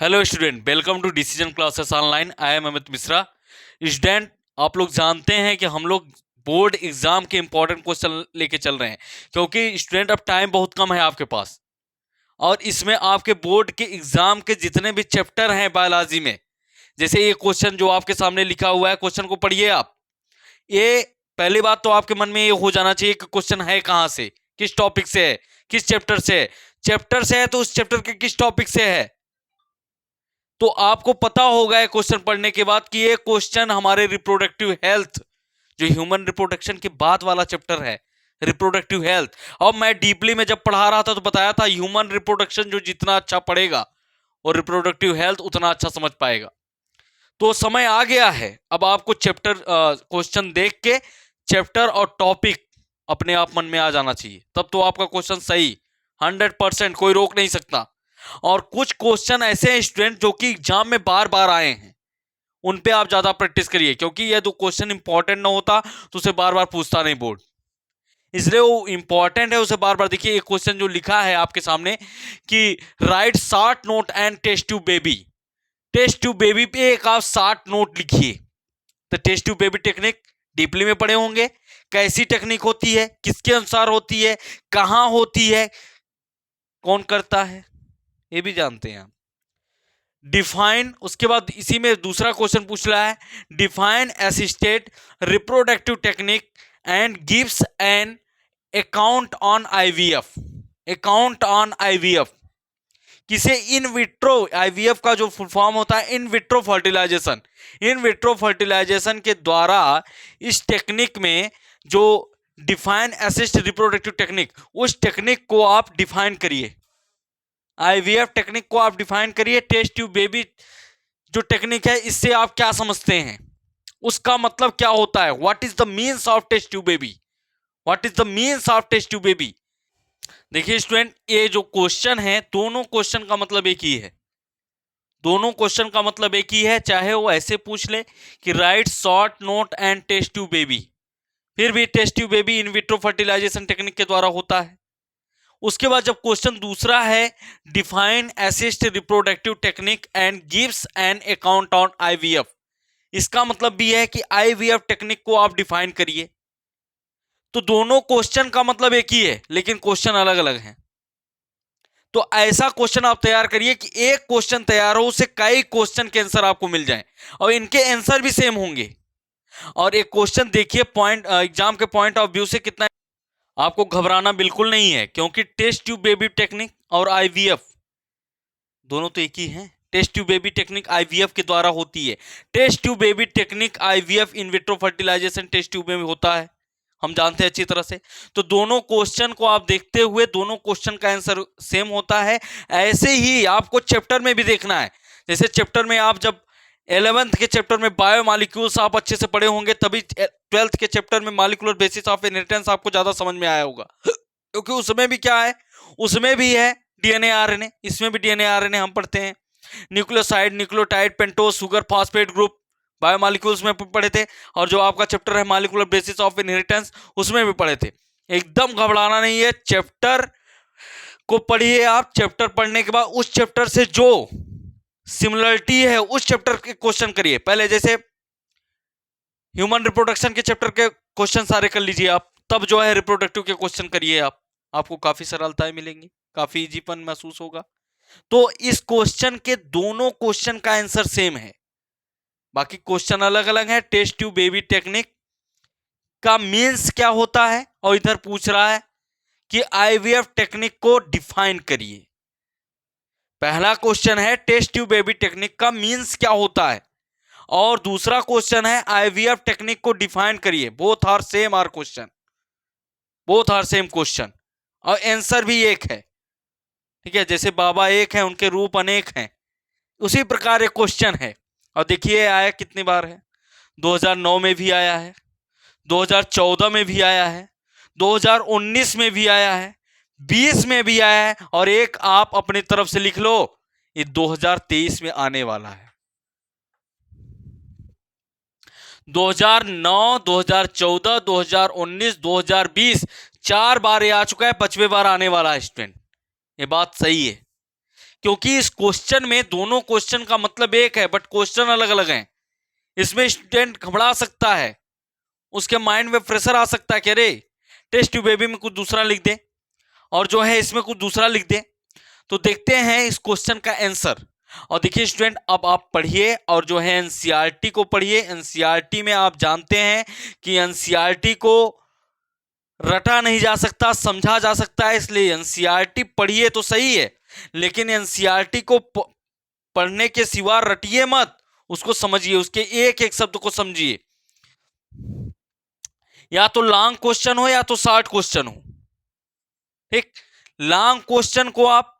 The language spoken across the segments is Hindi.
Hello student, welcome to decision classes online. I am Amit Mishra. Student, आप लोग जानते हैं कि हम लोग बोर्ड एग्जाम के इंपॉर्टेंट क्वेश्चन लेके चल रहे हैं, क्योंकि स्टूडेंट अब टाइम बहुत कम है आपके पास। और इसमें आपके बोर्ड के एग्जाम के जितने भी चैप्टर हैं बायोलॉजी में, जैसे ये क्वेश्चन जो आपके सामने लिखा हुआ है, क्वेश्चन को पढ़िए आप। ये पहली बात तो आपके मन में ये हो जाना चाहिए कि क्वेश्चन है कहाँ से, किस टॉपिक से है, किस चैप्टर से है। चैप्टर से है तो उस चैप्टर के किस टॉपिक से है, तो आपको पता होगा ये क्वेश्चन पढ़ने के बाद कि ये क्वेश्चन हमारे रिप्रोडक्टिव हेल्थ, जो ह्यूमन रिप्रोडक्शन के बाद वाला चैप्टर है, रिप्रोडक्टिव हेल्थ। और मैं डीपली में जब पढ़ा रहा था तो बताया था ह्यूमन रिप्रोडक्शन जो जितना अच्छा पढ़ेगा और रिप्रोडक्टिव हेल्थ उतना अच्छा समझ पाएगा। तो समय आ गया है, अब आपको चैप्टर क्वेश्चन देख के चैप्टर और टॉपिक अपने आप मन में आ जाना चाहिए, तब तो आपका क्वेश्चन सही 100%, कोई रोक नहीं सकता। और कुछ क्वेश्चन ऐसे हैं स्टूडेंट जो कि एग्जाम में बार बार आए हैं, उन पे आप ज्यादा प्रैक्टिस करिए, क्योंकि ये तो क्वेश्चन इंपॉर्टेंट ना होता तो उसे बार बार पूछता नहीं बोर्ड, इसलिए वो इंपॉर्टेंट है, उसे बार बार देखिए। एक क्वेश्चन जो लिखा है आपके सामने कि right short note and test tube baby. Test tube baby पे एक आप शॉर्ट नोट लिखिए। तो test tube baby technique deeply में पढ़े होंगे, कैसी टेक्निक होती है, किसके अनुसार होती है, कहां होती है, कौन करता है, ये भी जानते हैं आप। डिफाइन, उसके बाद इसी में दूसरा क्वेश्चन पूछ रहा है, define assisted reproductive technique and gives an account on IVF. Account on IVF किसे, इन विट्रो, आईवीएफ का जो फुल फॉर्म होता है in vitro fertilisation. In vitro fertilisation के द्वारा इस टेक्निक में जो डिफाइन असिस्ट रिप्रोडक्टिव टेक्निक, उस टेक्निक को आप डिफाइन करिए। आईवीएफ टेक्निक को आप डिफाइन करिए। टेस्ट ट्यूब बेबी जो टेक्निक है, इससे आप क्या समझते हैं, उसका मतलब क्या होता है, what is the means of test tube baby, what is the means of test tube baby. देखिए स्टूडेंट, ये जो क्वेश्चन है, दोनों क्वेश्चन का मतलब एक ही है, दोनों क्वेश्चन का मतलब एक ही है, चाहे वो ऐसे पूछ ले कि right short note and test tube baby, फिर भी test tube baby in vitro fertilisation technique के द्वारा होता है। उसके बाद जब क्वेश्चन दूसरा है, define assist reproductive technique and gives an account on IVF, इसका मतलब भी है कि आईवीएफ टेक्निक को आप डिफाइन करिए। तो दोनों क्वेश्चन का मतलब एक ही है, लेकिन क्वेश्चन अलग अलग हैं। तो ऐसा क्वेश्चन आप तैयार करिए कि एक क्वेश्चन तैयार हो, उससे कई क्वेश्चन के आंसर आपको मिल जाएं और इनके आंसर भी सेम होंगे। और एक क्वेश्चन देखिए पॉइंट, एग्जाम के पॉइंट ऑफ व्यू से कितना, आपको घबराना बिल्कुल नहीं है, क्योंकि टेस्ट ट्यूब बेबी टेक्निक और आईवीएफ दोनों तो एक ही हैं। Test tube baby technique IVF के द्वारा होती है। Test tube baby technique IVF in vitro fertilisation test tube में होता है, हम जानते हैं अच्छी तरह से। तो दोनों क्वेश्चन को आप देखते हुए दोनों क्वेश्चन का आंसर सेम होता है। ऐसे ही आपको चैप्टर में भी देखना है। जैसे चैप्टर में आप जब 11th के चैप्टर में बायोमॉलिक्यूल्स आप अच्छे से पढ़े होंगे, तभी 12th के चैप्टर में मॉलिक्यूलर बेसिस ऑफ इनहेरिटेंस आपको ज्यादा समझ में आया होगा, क्योंकि उसमें भी क्या है, उसमें भी है डीएनए आरएनए, इसमें भी डीएनए आरएनए हम पढ़ते हैं। Nucleoside, nucleotide, pentose, sugar, phosphate group biomolecules में पढ़े थे। और जो आपका चैप्टर है मॉलिक्यूलर बेसिस ऑफ इनहेरिटेंस, उसमें भी पढ़े थे। एकदम घबराना नहीं है, चैप्टर को पढ़िए आप। चैप्टर पढ़ने के बाद उस चैप्टर से जो सिमिलरिटी है उस चैप्टर के क्वेश्चन करिए पहले। जैसे ह्यूमन रिप्रोडक्शन के चैप्टर के क्वेश्चन सारे कर लीजिए आप, तब जो है रिप्रोडक्टिव के क्वेश्चन करिए आप, आपको काफी सरलताएं मिलेंगी, काफी इजीपन महसूस होगा। तो इस क्वेश्चन के दोनों क्वेश्चन का आंसर सेम है, बाकी क्वेश्चन अलग अलग है। टेस्ट ट्यूब बेबी टेक्निक का मीन्स क्या होता है, और इधर पूछ रहा है कि आईवीएफ टेक्निक को डिफाइन करिए। पहला क्वेश्चन है टेस्ट ट्यूब बेबी टेक्निक का मीन्स क्या होता है, और दूसरा क्वेश्चन है आईवीएफ टेक्निक को डिफाइन करिए। Both are same are question, both are same question, और आंसर भी एक है। ठीक है, जैसे बाबा एक है, उनके रूप अनेक हैं, उसी प्रकार एक क्वेश्चन है। और देखिए आया कितनी बार है, 2009 में भी आया है, 2014 में भी आया है, 2019 में भी आया है, 20 में भी आया है, और एक आप अपनी तरफ से लिख लो, ये 2023 में आने वाला है। 2009, 2014, 2019, 2020 4 बार ये आ चुका है, 5वें बार आने वाला है स्टूडेंट। ये बात सही है क्योंकि इस क्वेश्चन में दोनों क्वेश्चन का मतलब एक है बट क्वेश्चन अलग अलग हैं। इसमें स्टूडेंट घबरा सकता है, उसके माइंड में प्रेशर आ सकता है कि अरे टेस्ट ट्यूब बेबी में कुछ दूसरा लिख दे और जो है इसमें कुछ दूसरा लिख दे। तो देखते हैं इस क्वेश्चन का आंसर। और देखिए स्टूडेंट, अब आप पढ़िए और जो है एनसीईआरटी को पढ़िए। एनसीईआरटी में आप जानते हैं कि एनसीईआरटी को रटा नहीं जा सकता, समझा जा सकता है, इसलिए एनसीईआरटी पढ़िए तो सही है, लेकिन एनसीईआरटी को पढ़ने के सिवा रटिए मत, उसको समझिए, उसके एक एक शब्द को समझिए। या तो लॉन्ग क्वेश्चन हो या तो शॉर्ट क्वेश्चन हो, ठीक। लॉन्ग क्वेश्चन को आप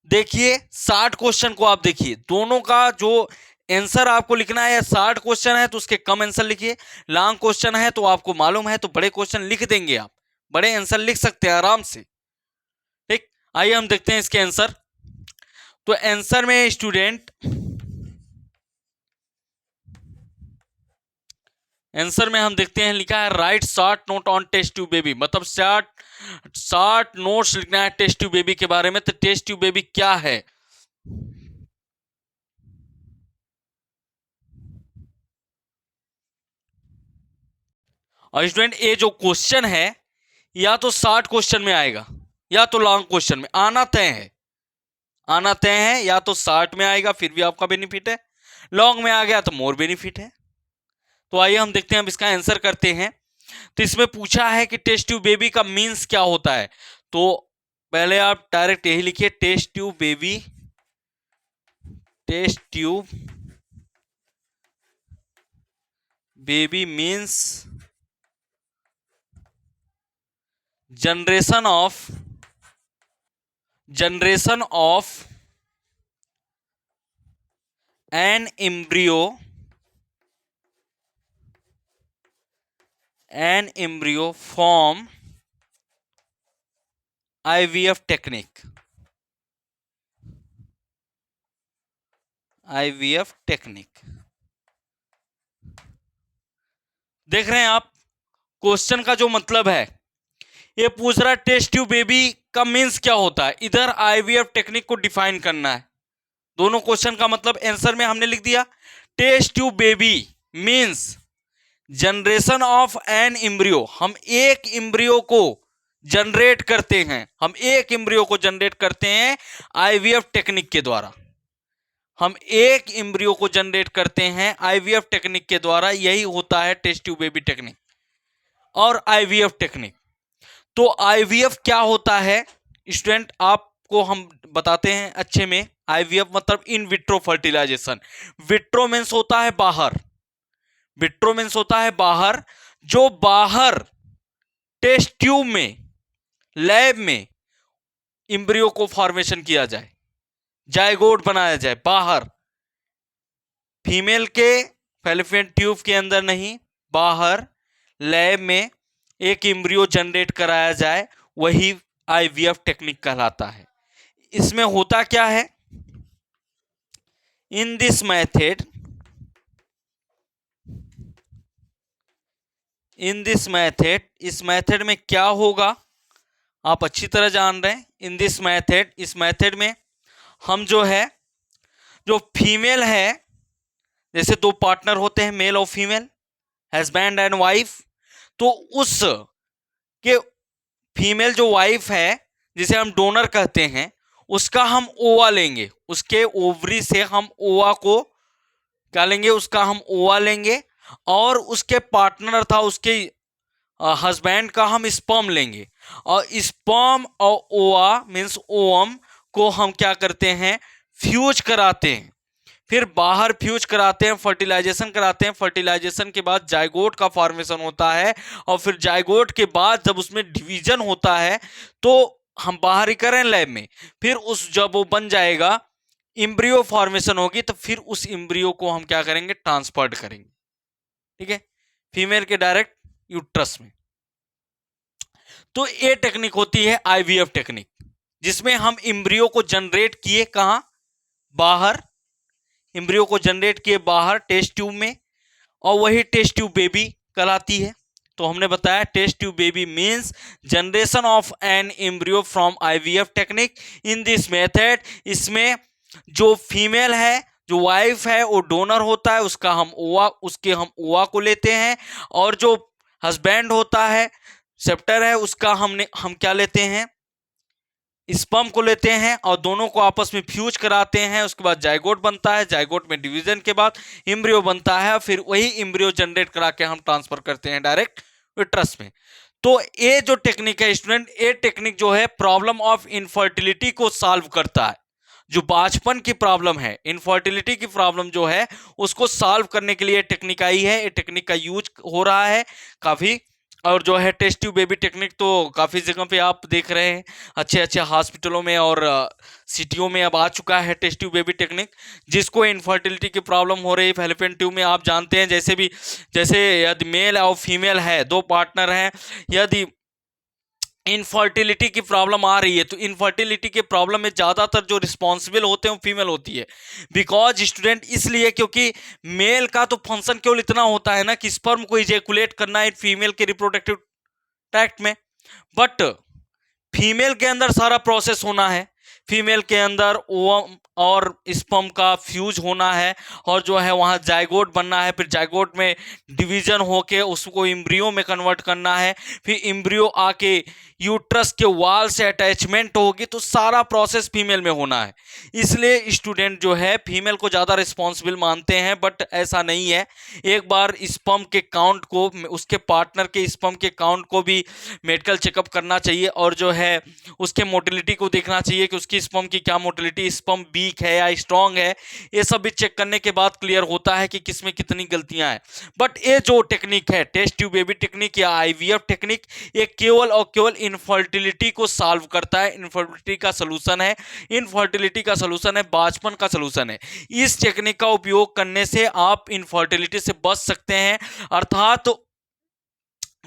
देखिए, शॉर्ट क्वेश्चन को आप देखिए, दोनों का जो आंसर आपको लिखना है। शॉर्ट क्वेश्चन है तो उसके कम आंसर लिखिए, लॉन्ग क्वेश्चन है तो आपको मालूम है तो बड़े क्वेश्चन लिख देंगे, आप बड़े आंसर लिख सकते हैं आराम से, ठीक। आइए हम देखते हैं इसके आंसर। तो आंसर में स्टूडेंट, आंसर में हम देखते हैं लिखा है write short note on test tube baby, मतलब शॉर्ट नोट्स लिखना है टेस्ट ट्यूब बेबी के बारे में। तो टेस्ट ट्यूब बेबी क्या है? और स्टूडेंट ये जो क्वेश्चन है या तो शॉर्ट क्वेश्चन में आएगा या तो लॉन्ग क्वेश्चन में, आना तय है, आना तय है। या तो शॉर्ट में आएगा फिर भी आपका बेनिफिट है, लॉन्ग में आ गया तो मोर बेनिफिट है। तो आइए हम देखते हैं, हम इसका आंसर करते हैं। तो इसमें पूछा है कि टेस्ट ट्यूब बेबी का मीन्स क्या होता है। तो पहले आप डायरेक्ट यही लिखिए, test tube baby, test tube baby means generation of an embryo from IVF technique, IVF technique. देख रहे हैं आप, क्वेश्चन का जो मतलब है, ये पूछ रहा है टेस्ट ट्यूब बेबी का मीन्स क्या होता है, इधर IVF टेक्निक को डिफाइन करना है। दोनों क्वेश्चन का मतलब आंसर में हमने लिख दिया, test tube baby means generation of an embryo, हम एक एम्ब्रियो को जनरेट करते हैं, हम एक एम्ब्रियो को जनरेट करते हैं IVF टेक्निक के द्वारा, हम एक एम्ब्रियो को जनरेट करते हैं IVF टेक्निक के द्वारा, यही होता है टेस्ट ट्यूब बेबी टेक्निक और IVF टेक्निक। तो IVF क्या होता है स्टूडेंट, आपको हम बताते हैं अच्छे में। IVF मतलब in vitro fertilisation, vitro means होता है बाहर, विट्रो मीन्स होता है बाहर, जो बाहर टेस्ट ट्यूब में, लैब में एम्ब्रियो को फॉर्मेशन किया जाए, जायगोट बनाया जाए बाहर, फीमेल के फैलोपियन ट्यूब के अंदर नहीं, बाहर लैब में एक एम्ब्रियो जनरेट कराया जाए, वही IVF टेक्निक कहलाता है। इसमें होता क्या है, इन दिस मेथड, इस मेथड में क्या होगा आप अच्छी तरह जान रहे हैं। इन दिस मेथड, इस मेथड में हम जो है, जो फीमेल है, जैसे दो पार्टनर होते हैं मेल और फीमेल, हस्बैंड एंड वाइफ, तो उस के फीमेल जो वाइफ है जिसे हम डोनर कहते हैं, उसका हम ओवा लेंगे, उसके ओवरी से हम ओवा को क्या लेंगे, उसका हम ओवा लेंगे, और उसके पार्टनर था उसके हस्बैंड का हम स्पर्म लेंगे, और स्पर्म और ओवा मीन्स ओवम को हम क्या करते हैं, फ्यूज कराते हैं, फिर बाहर फ्यूज कराते हैं, फर्टिलाइजेशन कराते हैं, फर्टिलाइजेशन के बाद जायगोट का फॉर्मेशन होता है, और फिर जायगोट के बाद जब उसमें डिवीजन होता है तो हम बाहर ही करें लैब में, फिर उस जब वो बन जाएगा, एम्ब्रियो फॉर्मेशन होगी, तो फिर उस एम्ब्रियो को हम क्या करेंगे, ट्रांसफर करेंगे, ठीक है, फीमेल के डायरेक्ट यूट्रस में। तो ये टेक्निक होती है IVF टेक्निक, जिसमें हम एम्ब्रियो को जनरेट किए कहां, बाहर, एम्ब्रियो को जनरेट किए बाहर टेस्ट ट्यूब में, और वही टेस्ट ट्यूब बेबी कहलाती है। तो हमने बताया test tube baby means generation of an embryo from IVF technique. In this method, इसमें जो फीमेल है, जो वाइफ है, वो डोनर होता है, उसके हम ओवा को लेते हैं, और जो हस्बैंड होता है, सेप्टर है, उसका हम क्या लेते हैं, स्पर्म को लेते हैं, और दोनों को आपस में फ्यूज कराते हैं। उसके बाद जाइगोट बनता है, जाइगोट में डिवीजन के बाद एम्ब्रियो बनता है, फिर वही एम्ब्रियो जनरेट करा के हम ट्रांसफर करते हैं डायरेक्ट यूट्रस में। तो ये जो टेक्निक है स्टूडेंट, ये टेक्निक जो है प्रॉब्लम ऑफ इनफर्टिलिटी को सॉल्व करता है। जो बाचपन की प्रॉब्लम है, इनफर्टिलिटी की प्रॉब्लम जो है, उसको सॉल्व करने के लिए टेक्निक आई है। ये टेक्निक का यूज हो रहा है काफी, और जो है टेस्ट ट्यूब बेबी टेक्निक तो काफ़ी जगह पे आप देख रहे हैं, अच्छे अच्छे हॉस्पिटलों में और सिटियों में अब आ चुका है टेस्ट ट्यूब बेबी टेक्निक। जिसको इनफर्टिलिटी की प्रॉब्लम हो रही है फैलोपियन ट्यूब में, आप जानते हैं जैसे यदि मेल और फीमेल है, दो पार्टनर हैं, यदि इनफर्टिलिटी की प्रॉब्लम आ रही है, तो इनफर्टिलिटी के प्रॉब्लम में ज़्यादातर जो रिस्पॉन्सिबल होते हैं वो फीमेल होती है। बिकॉज स्टूडेंट इसलिए क्योंकि मेल का तो फंक्शन केवल इतना होता है ना कि स्पर्म को इजैकुलेट करना है फीमेल के रिप्रोडक्टिव ट्रैक्ट में, बट फीमेल के अंदर सारा प्रोसेस होना है। फीमेल के अंदर ओवम और स्पर्म का फ्यूज होना है, और जो है वहाँ जाइगोट बनना है, फिर जाइगोट में डिवीजन होके उसको एम्ब्रियो में कन्वर्ट करना है, फिर एम्ब्रियो आके यूट्रस के वाल से अटैचमेंट होगी, तो सारा प्रोसेस फीमेल में होना है। इसलिए स्टूडेंट जो है फीमेल को ज़्यादा रिस्पॉन्सिबल मानते हैं, बट ऐसा नहीं है। एक बार स्पर्म के काउंट को, उसके पार्टनर के स्पर्म के काउंट को भी मेडिकल चेकअप करना चाहिए, और जो है उसके मोटिलिटी को देखना चाहिए कि उसकी स्पर्म की क्या मोटिलिटी, स्पर्म वीक है या स्ट्रांग है। ये सब भी चेक करने के बाद क्लियर होता है कि किसमें कितनी गलतियां हैं। बट ये जो टेक्निक है टेस्ट ट्यूब बेबी टेक्निक या आईवीएफ टेक्निक, ये केवल और केवल इनफर्टिलिटी को सॉल्व करता है। इनफर्टिलिटी का सलूशन है, इनफर्टिलिटी का सलूशन है, बाचपन का सलूशन है। इस टेक्निक का उपयोग करने से आप इनफर्टिलिटी से बच सकते हैं। अर्थात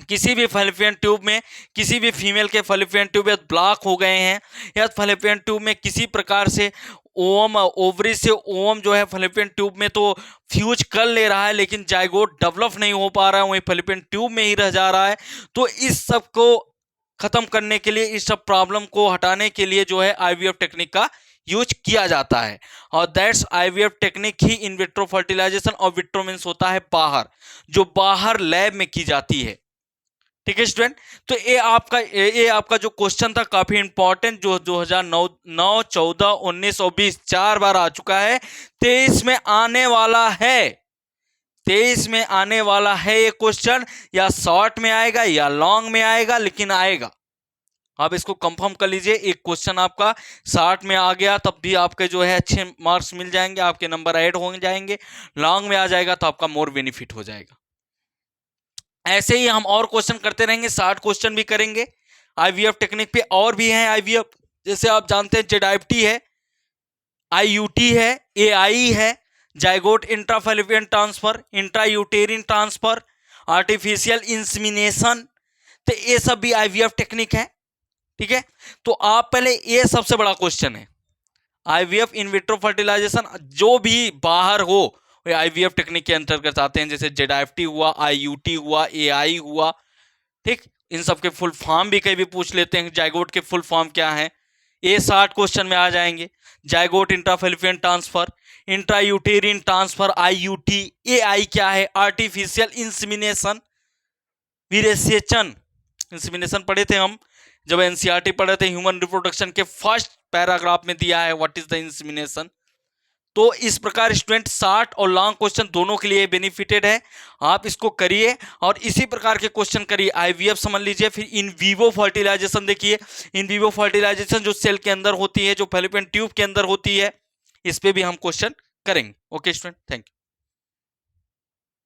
किसी भी फैलोपियन ट्यूब में, किसी भी फीमेल के फैलोपियन ट्यूब ब्लॉक हो गए हैं, या फैलोपियन ट्यूब में किसी प्रकार से ओवम, ओवरी से ओवम जो है फैलोपियन ट्यूब में तो फ्यूज कर ले रहा है, लेकिन जाइगोट डेवलप नहीं हो पा रहा है, वहीं फैलोपियन ट्यूब में ही रह जा रहा है। तो इस सब को खत्म करने के लिए, इस सब प्रॉब्लम को हटाने के लिए जो है आईवीएफ टेक्निक का यूज किया जाता है। और दैट्स आईवीएफ टेक्निक ही इन विट्रो फर्टिलाइजेशन, और विट्रो मीन्स होता है बाहर, जो बाहर लैब में की जाती है। ठीक है स्टूडेंट, तो ये आपका जो क्वेश्चन था काफी इंपॉर्टेंट, जो 2009, 14, 19 और 20 4 बार आ चुका है। 23 में आने वाला है, 23 में आने वाला है ये क्वेश्चन। या शॉर्ट में आएगा या लॉन्ग में आएगा, लेकिन आएगा। आप इसको कंफर्म कर लीजिए। एक क्वेश्चन आपका शॉर्ट में आ गया तब भी आपके जो है अच्छे मार्क्स मिल जाएंगे, आपके नंबर ऐड हो जाएंगे। लॉन्ग में आ जाएगा तो आपका मोर बेनिफिट हो जाएगा। ऐसे ही हम और क्वेश्चन करते रहेंगे, 60 क्वेश्चन भी करेंगे आईवीएफ टेक्निक पे। और भी हैं आईवीएफ, जैसे आप जानते हैं जेडआईएफटी है, आईयूटी है, एआई है, zygote intrafallopian transfer, intrauterine transfer, artificial insemination, तो ये सब भी आईवीएफ टेक्निक है। ठीक है, तो आप पहले, ये सबसे बड़ा क्वेश्चन है आईवीएफ इन विट्रो फर्टिलाइजेशन, जो भी बाहर हो आईवीएफ टेक्निक के अंतर्गत आते हैं। जैसे जेडआईएफटी हुआ, आईयूटी हुआ, एआई हुआ। ठीक, इन सब के फुल फॉर्म भी कई भी पूछ लेते हैं, जाइगोट के फुल फॉर्म क्या है, ये 60 क्वेश्चन में आ जाएंगे। Zygote intrafallopian transfer, intrauterine transfer, IUT, AI क्या है, आर्टिफिशियल इंसेमिनेशन, विरेचन, इंसेमिनेशन पढ़े थे हम जब एनसीईआरटी पढ़े थे, ह्यूमन रिप्रोडक्शन के फर्स्ट पैराग्राफ में दिया है व्हाट इज द इंसेमिनेशन। तो इस प्रकार स्टूडेंट 60 और लॉन्ग क्वेश्चन दोनों के लिए बेनिफिटेड है। आप इसको करिए और इसी प्रकार के क्वेश्चन करिए। आईवीएफ समझ लीजिए, फिर इन विवो फर्टिलाइजेशन देखिए। इन विवो फर्टिलाइजेशन जो सेल के अंदर होती है, जो फैलोपियन ट्यूब के अंदर होती है, इस पे भी हम क्वेश्चन करेंगे। Okay student, thank you.